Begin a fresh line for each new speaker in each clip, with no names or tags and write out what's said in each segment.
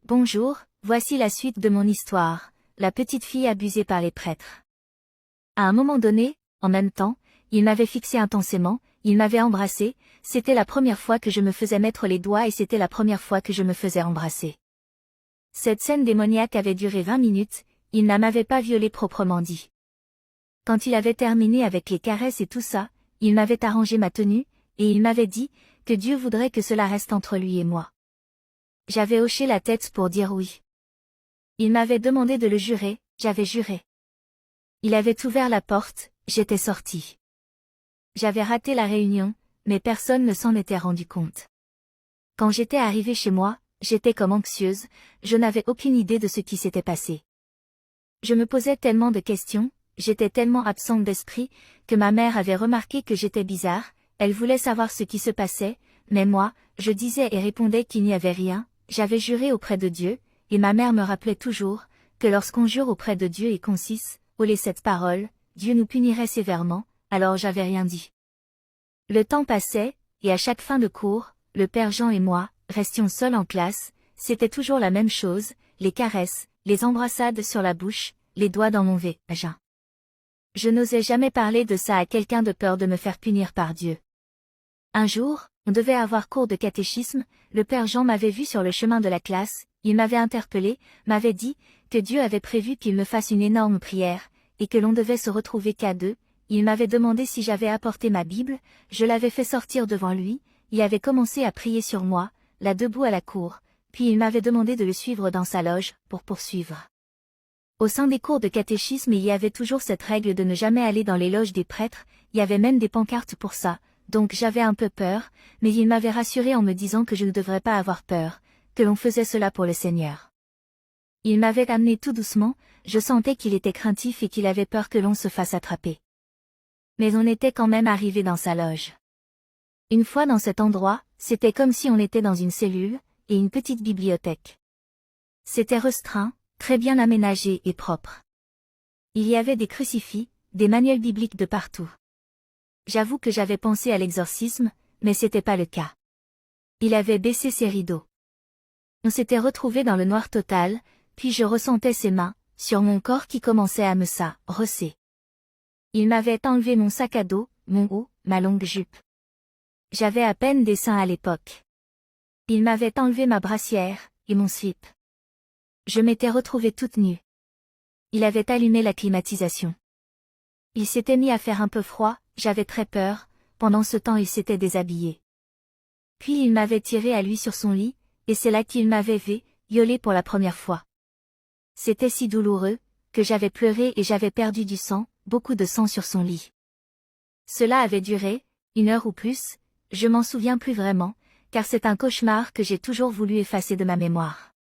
Bonjour, voici la suite de mon histoire, la petite fille abusée par les prêtres. À un moment donné, en même temps, il m'avait fixé intensément, il m'avait embrassé, c'était la première fois que je me faisais mettre les doigts et c'était la première fois que je me faisais embrasser. Cette scène démoniaque avait duré 20 minutes, il ne m'avait pas violée proprement dit. Quand il avait terminé avec les caresses et tout ça, il m'avait arrangé ma tenue, et il m'avait dit, que Dieu voudrait que cela reste entre lui et moi. J'avais hoché la tête pour dire oui. Il m'avait demandé de le jurer, j'avais juré. Il avait ouvert la porte, j'étais sortie. J'avais raté la réunion, mais personne ne s'en était rendu compte. Quand j'étais arrivée chez moi, j'étais comme anxieuse, je n'avais aucune idée de ce qui s'était passé. Je me posais tellement de questions, j'étais tellement absente d'esprit, que ma mère avait remarqué que j'étais bizarre, elle voulait savoir ce qui se passait, mais moi, je disais et répondais qu'il n'y avait rien, j'avais juré auprès de Dieu, et ma mère me rappelait toujours, que lorsqu'on jure auprès de Dieu et qu'on les cette parole, Dieu nous punirait sévèrement, alors j'avais rien dit. Le temps passait, et à chaque fin de cours, le père Jean et moi, restions seuls en classe, c'était toujours la même chose, les caresses, les embrassades sur la bouche, les doigts dans mon vagin. Je n'osais jamais parler de ça à quelqu'un de peur de me faire punir par Dieu. Un jour, on devait avoir cours de catéchisme, le père Jean m'avait vu sur le chemin de la classe, il m'avait interpellé, m'avait dit, que Dieu avait prévu qu'il me fasse une énorme prière, et que l'on devait se retrouver qu'à deux, il m'avait demandé si j'avais apporté ma Bible, je l'avais fait sortir devant lui, il avait commencé à prier sur moi, là debout à la cour, puis il m'avait demandé de le suivre dans sa loge, pour poursuivre. Au sein des cours de catéchisme il y avait toujours cette règle de ne jamais aller dans les loges des prêtres, il y avait même des pancartes pour ça, donc j'avais un peu peur, mais il m'avait rassuré en me disant que je ne devrais pas avoir peur, que l'on faisait cela pour le Seigneur. Il m'avait amené tout doucement, je sentais qu'il était craintif et qu'il avait peur que l'on se fasse attraper. Mais on était quand même arrivé dans sa loge. Une fois dans cet endroit, c'était comme si on était dans une cellule, et une petite bibliothèque. C'était restreint, très bien aménagé et propre. Il y avait des crucifix, des manuels bibliques de partout. J'avoue que j'avais pensé à l'exorcisme, mais c'était pas le cas. Il avait baissé ses rideaux. On s'était retrouvés dans le noir total, puis je ressentais ses mains, sur mon corps qui commençait à me rosser. Il m'avait enlevé mon sac à dos, mon haut, ma longue jupe. J'avais à peine des seins à l'époque. Il m'avait enlevé ma brassière, et mon slip. Je m'étais retrouvée toute nue. Il avait allumé la climatisation. Il s'était mis à faire un peu froid, j'avais très peur, pendant ce temps il s'était déshabillé. Puis il m'avait tiré à lui sur son lit, et c'est là qu'il m'avait violé pour la première fois. C'était si douloureux, que j'avais pleuré et j'avais perdu du sang, beaucoup de sang sur son lit. Cela avait duré, 1 heure ou plus, je m'en souviens plus vraiment, car c'est un cauchemar que j'ai toujours voulu effacer de ma mémoire.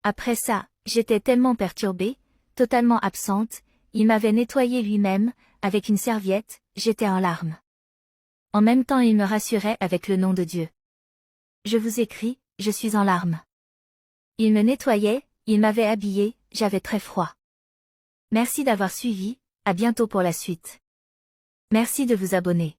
Après ça, j'étais tellement perturbée, totalement absente, il m'avait nettoyé lui-même, avec une serviette, j'étais en larmes. En même temps il me rassurait avec le nom de Dieu. Je vous écris, je suis en larmes. Il me nettoyait, il m'avait habillée, j'avais très froid. Merci d'avoir suivi, à bientôt pour la suite. Merci de vous abonner.